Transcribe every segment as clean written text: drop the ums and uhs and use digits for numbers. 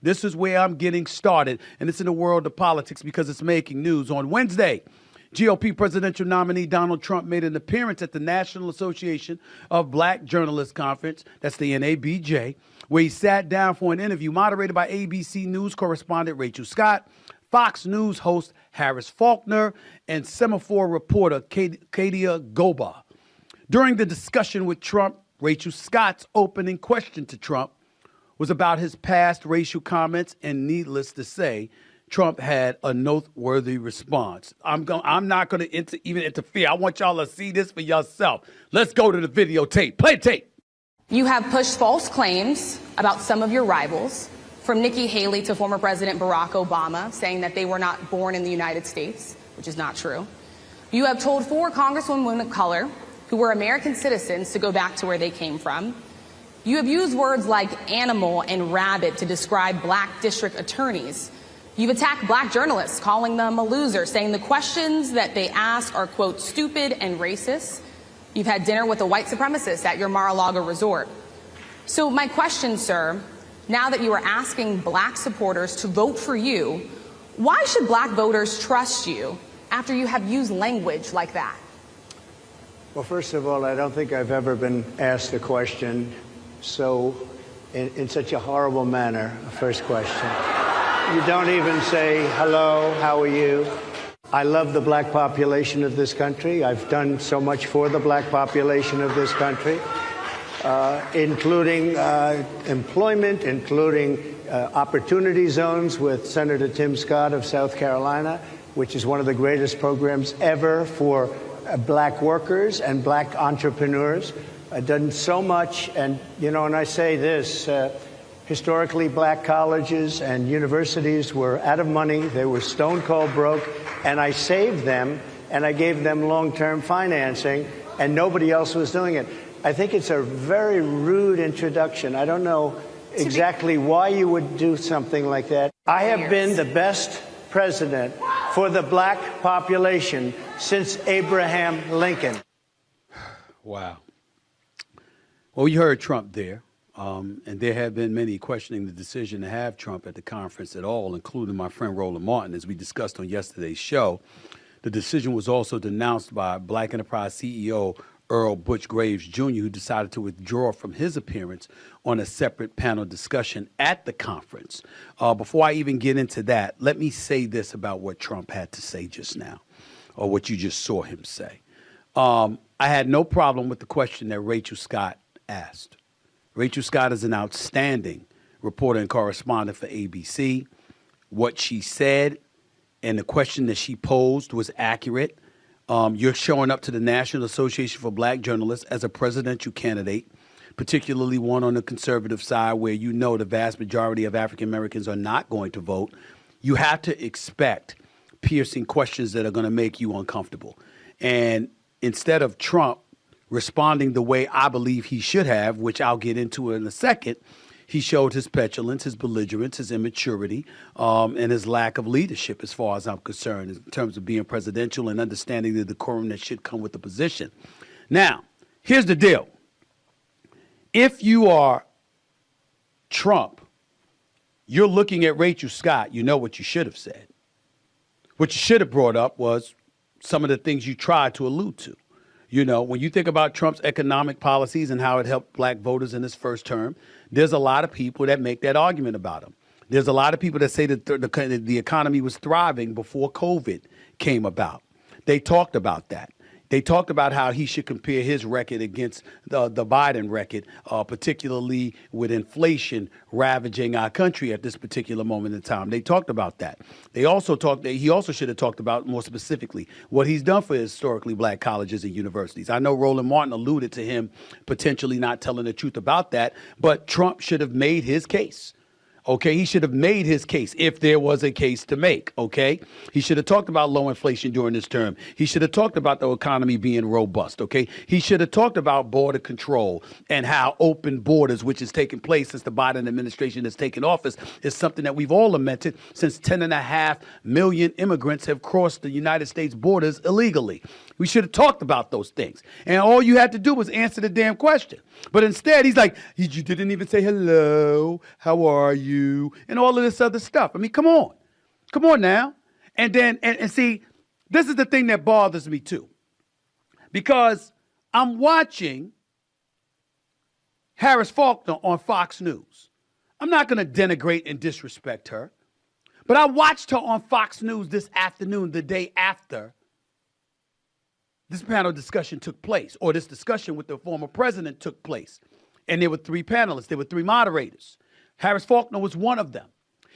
This is where I'm getting started, and it's in the world of politics because it's making news. On Wednesday, GOP presidential nominee Donald Trump made an appearance at the National Association of Black Journalists Conference, that's the NABJ, where he sat down for an interview moderated by ABC News correspondent Rachel Scott, Fox News host Harris Faulkner, and Semaphore reporter Kadia Goba. During the discussion with Trump, Rachel Scott's opening question to Trump was about his past racial comments, and needless to say, Trump had a noteworthy response. I'm not going to even interfere. I want y'all to see this for yourself. Let's go to the videotape. Play tape. You have pushed false claims about some of your rivals, from Nikki Haley to former President Barack Obama, saying that they were not born in the United States, which is not true. You have told 4 congresswomen of color who were American citizens to go back to where they came from. You have used words like animal and rabbit to describe black district attorneys. You've attacked black journalists, calling them a loser, saying the questions that they ask are, quote, stupid and racist. You've had dinner with a white supremacist at your Mar-a-Lago resort. So my question, sir, now that you are asking black supporters to vote for you, why should black voters trust you after you have used language like that? Well, first of all, I don't think I've ever been asked a question in such a horrible manner. First question. You don't even say, hello, how are you? I love the black population of this country. I've done so much for the black population of this country, including employment, including opportunity zones with Senator Tim Scott of South Carolina, which is one of the greatest programs ever for black workers and black entrepreneurs. I've done so much, and, and I say this, historically, black colleges and universities were out of money. They were stone cold broke, and I saved them, and I gave them long-term financing, and nobody else was doing it. I think it's a very rude introduction. I don't know exactly why you would do something like that. I have been the best president for the black population since Abraham Lincoln. Wow. Well, you heard Trump there. And there have been many questioning the decision to have Trump at the conference at all, including my friend Roland Martin, as we discussed on yesterday's show. The decision was also denounced by Black Enterprise CEO Earl Butch Graves Jr., who decided to withdraw from his appearance on a separate panel discussion at the conference. Before I even get into that, let me say this about what Trump had to say just now, or what you just saw him say. I had no problem with the question that Rachel Scott asked. Rachel Scott is an outstanding reporter and correspondent for ABC. What she said and the question that she posed was accurate. You're showing up to the National Association for Black Journalists as a presidential candidate, particularly one on the conservative side where you know the vast majority of African Americans are not going to vote. You have to expect piercing questions that are going to make you uncomfortable. And instead of Trump responding the way I believe he should have, which I'll get into in a second, he showed his petulance, his belligerence, his immaturity, and his lack of leadership as far as I'm concerned in terms of being presidential and understanding the decorum that should come with the position. Now, here's the deal. If you are Trump, you're looking at Rachel Scott, you know what you should have said. What you should have brought up was some of the things you tried to allude to. You know, when you think about Trump's economic policies and how it helped black voters in his first term, there's a lot of people that make that argument about him. There's a lot of people that say that the economy was thriving before COVID came about. They talked about that. They talked about how he should compare his record against the Biden record, particularly with inflation ravaging our country at this particular moment in time. They talked about that. He also should have talked about more specifically what he's done for historically black colleges and universities. I know Roland Martin alluded to him potentially not telling the truth about that, but Trump should have made his case. Okay, he should have made his case if there was a case to make, okay? He should have talked about low inflation during his term. He should have talked about the economy being robust, okay? He should have talked about border control and how open borders, which has taken place since the Biden administration has taken office, is something that we've all lamented since 10.5 million immigrants have crossed the United States borders illegally. We should have talked about those things. And all you had to do was answer the damn question. But instead, he's like, you didn't even say hello, how are you, and all of this other stuff. I mean, come on. Come on now. And then, and see, this is the thing that bothers me too. Because I'm watching Harris Faulkner on Fox News. I'm not going to denigrate and disrespect her. But I watched her on Fox News this afternoon, the day after this panel discussion took place, or this discussion with the former president took place. And there were 3 panelists. There were 3 moderators. Harris Faulkner was one of them.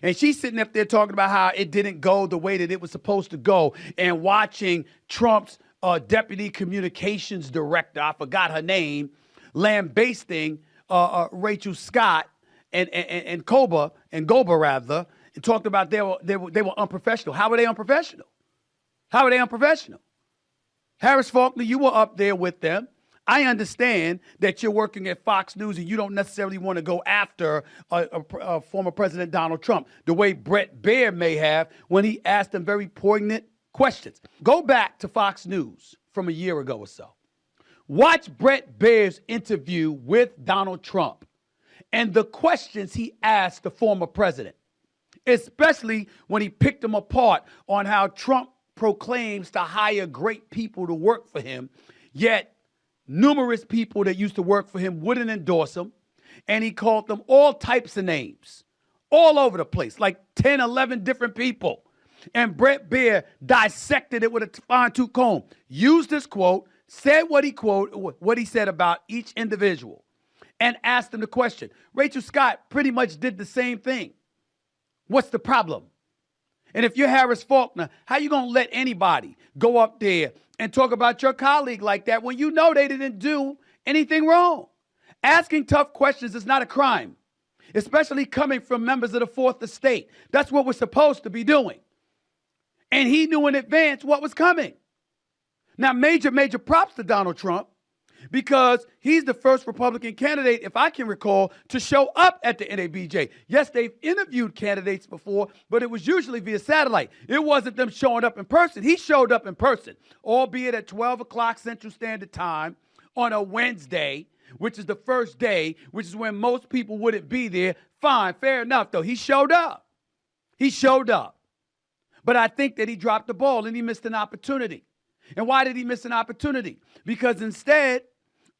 And she's sitting up there talking about how it didn't go the way that it was supposed to go, and watching Trump's deputy communications director, I forgot her name, lambasting Rachel Scott and Goba, and talked about they were unprofessional. How were they unprofessional? How were they unprofessional? Harris Faulkner, you were up there with them. I understand that you're working at Fox News and you don't necessarily want to go after former President Donald Trump the way Bret Baier may have when he asked him very poignant questions. Go back to Fox News from a year ago or so. Watch Bret Baier's interview with Donald Trump and the questions he asked the former president, especially when he picked him apart on how Trump proclaims to hire great people to work for him, yet numerous people that used to work for him wouldn't endorse him, and he called them all types of names, all over the place, like 10, 11 different people. And Bret Baier dissected it with a fine-tooth comb, used this quote, said what he said about each individual, and asked them the question. Rachel Scott pretty much did the same thing. What's the problem? And if you're Harris Faulkner, how you going to let anybody go up there and talk about your colleague like that when you know they didn't do anything wrong? Asking tough questions is not a crime, especially coming from members of the Fourth Estate. That's what we're supposed to be doing. And he knew in advance what was coming. Now, major props to Donald Trump, because he's the first Republican candidate, if I can recall, to show up at the NABJ. Yes, they've interviewed candidates before, but it was usually via satellite. It wasn't them showing up in person. He showed up in person, albeit at 12 o'clock Central Standard Time on a Wednesday, which is the first day, which is when most people wouldn't be there. Fine, fair enough, though. He showed up. He showed up. But I think that he dropped the ball and he missed an opportunity. And why did he miss an opportunity? Because instead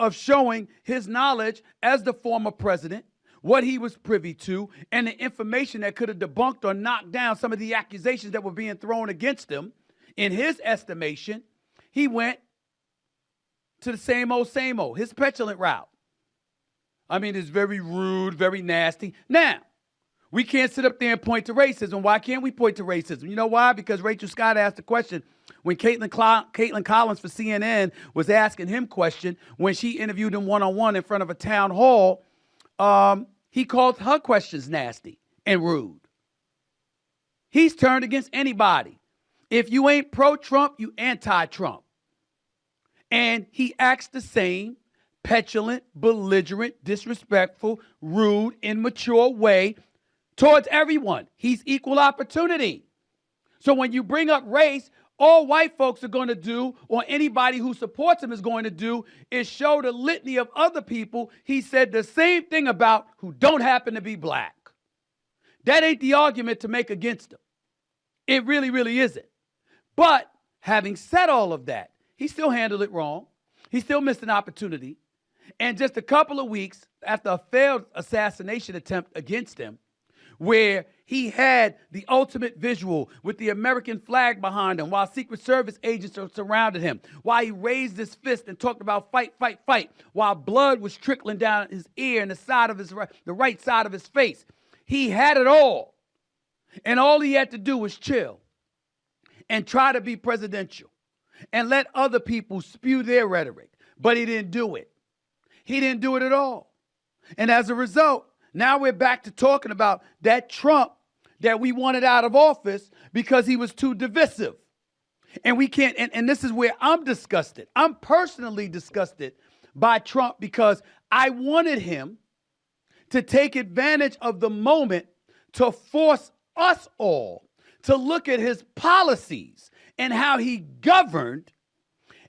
of showing his knowledge as the former president, what he was privy to, and the information that could have debunked or knocked down some of the accusations that were being thrown against him, in his estimation, he went to the same old, his petulant route. I mean, it's very rude, very nasty. Now, we can't sit up there and point to racism. Why can't we point to racism? You know why? Because Rachel Scott asked the question when Caitlin Collins for CNN was asking him question when she interviewed him one-on-one in front of a town hall. He called her questions nasty and rude. He's turned against anybody. If you ain't pro-Trump, you anti-Trump. And he acts the same petulant, belligerent, disrespectful, rude, immature way towards everyone. He's equal opportunity. So when you bring up race, all white folks are going to do, or anybody who supports him is going to do, is show the litany of other people he said the same thing about who don't happen to be black. That ain't the argument to make against him. It really, really isn't. But having said all of that, he still handled it wrong. He still missed an opportunity. And just a couple of weeks after a failed assassination attempt against him, where he had the ultimate visual with the American flag behind him while Secret Service agents surrounded him, while he raised his fist and talked about fight, fight, fight, while blood was trickling down his ear and the right side of his face. He had it all. And all he had to do was chill and try to be presidential and let other people spew their rhetoric. But he didn't do it. He didn't do it at all. And as a result, now we're back to talking about that Trump that we wanted out of office because he was too divisive. And we can't, and this is where I'm disgusted. I'm personally disgusted by Trump because I wanted him to take advantage of the moment to force us all to look at his policies and how he governed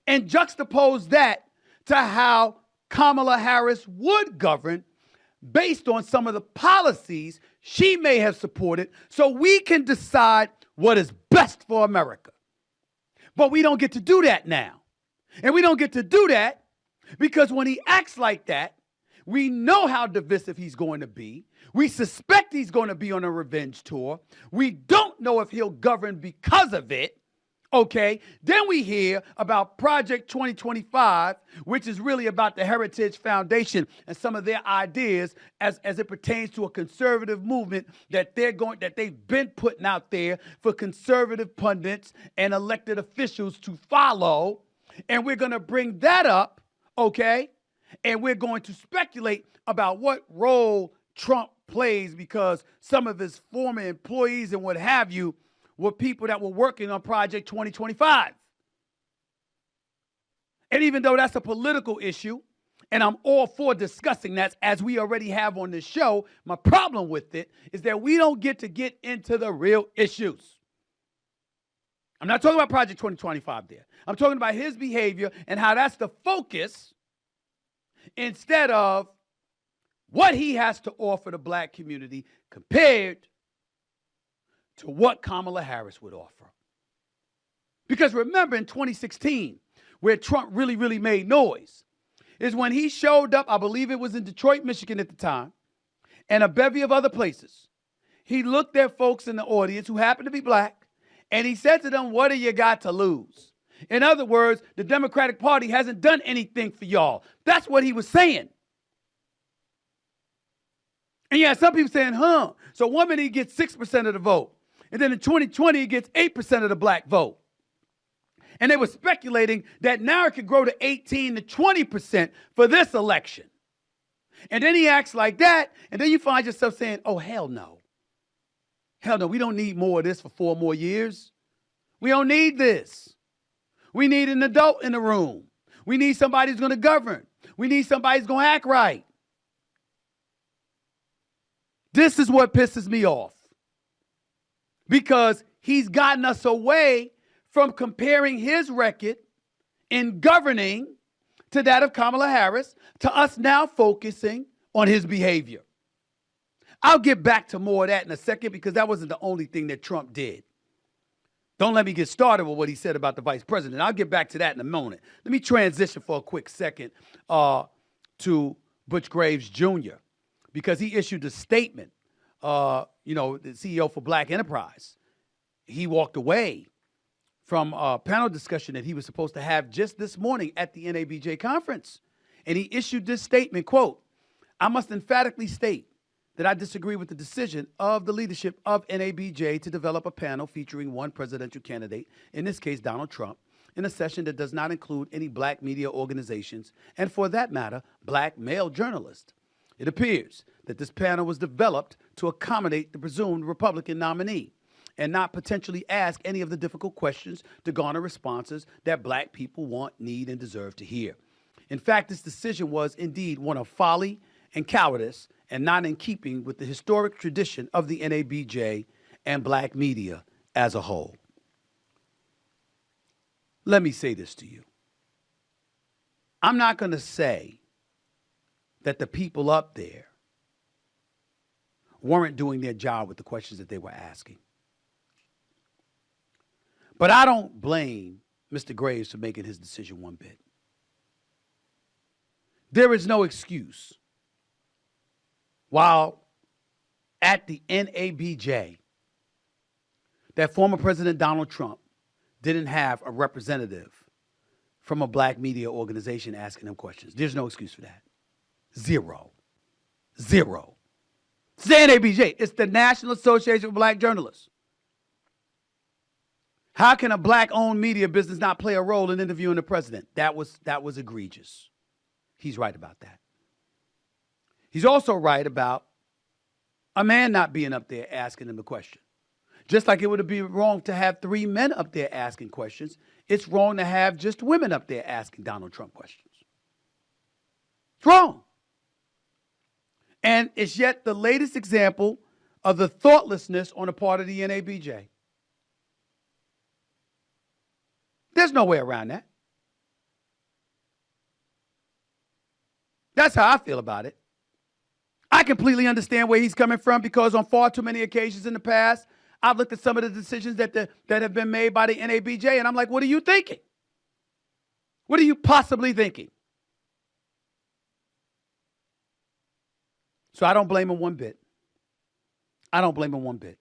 and juxtapose that to how Kamala Harris would govern based on some of the policies she may have supported, so we can decide what is best for America. But we don't get to do that now. And we don't get to do that because when he acts like that, we know how divisive he's going to be. We suspect he's going to be on a revenge tour. We don't know if he'll govern because of it. Okay, then we hear about Project 2025, which is really about the Heritage Foundation and some of their ideas as it pertains to a conservative movement that they've been putting out there for conservative pundits and elected officials to follow. And we're going to bring that up, okay? And we're going to speculate about what role Trump plays because some of his former employees and what have you were people that were working on Project 2025. And even though that's a political issue, and I'm all for discussing that as we already have on this show, my problem with it is that we don't get into the real issues. I'm not talking about Project 2025 there. I'm talking about his behavior and how that's the focus instead of what he has to offer the black community compared to what Kamala Harris would offer. Because remember in 2016, where Trump really, really made noise, is when he showed up, I believe it was in Detroit, Michigan at the time, and a bevy of other places. He looked at folks in the audience who happened to be black, and he said to them, what do you got to lose? In other words, the Democratic Party hasn't done anything for y'all. That's what he was saying. And yeah, some people saying, so one minute he gets 6% of the vote. And then in 2020, he gets 8% of the black vote. And they were speculating that now it could grow to 18 to 20% for this election. And then he acts like that, and then you find yourself saying, oh, hell no. Hell no, we don't need more of this for 4 more years. We don't need this. We need an adult in the room. We need somebody who's going to govern. We need somebody who's going to act right. This is what pisses me off. Because he's gotten us away from comparing his record in governing to that of Kamala Harris, to us now focusing on his behavior. I'll get back to more of that in a second because that wasn't the only thing that Trump did. Don't let me get started with what he said about the vice president. I'll get back to that in a moment. Let me transition for a quick second to Butch Graves Jr. because he issued a statement. The CEO for Black Enterprise, he walked away from a panel discussion that he was supposed to have just this morning at the NABJ conference. And he issued this statement, quote, I must emphatically state that I disagree with the decision of the leadership of NABJ to develop a panel featuring one presidential candidate, in this case, Donald Trump, in a session that does not include any black media organizations and, for that matter, black male journalists. It appears that this panel was developed to accommodate the presumed Republican nominee and not potentially ask any of the difficult questions to garner responses that black people want, need, and deserve to hear. In fact, this decision was indeed one of folly and cowardice and not in keeping with the historic tradition of the NABJ and black media as a whole. Let me say this to you. I'm not going to say that the people up there weren't doing their job with the questions that they were asking. But I don't blame Mr. Graves for making his decision one bit. There is no excuse while at the NABJ that former President Donald Trump didn't have a representative from a black media organization asking him questions. There's no excuse for that. Zero. It's the NABJ. It's the National Association of Black Journalists. How can a black-owned media business not play a role in interviewing the president? That was egregious. He's right about that. He's also right about a man not being up there asking him the question. Just like it would be wrong to have 3 men up there asking questions, it's wrong to have just women up there asking Donald Trump questions. It's wrong. And it's yet the latest example of the thoughtlessness on the part of the NABJ. There's no way around that. That's how I feel about it. I completely understand where he's coming from because on far too many occasions in the past, I've looked at some of the decisions that have been made by the NABJ, and I'm like, what are you thinking? What are you possibly thinking? So I don't blame him one bit. I don't blame him one bit.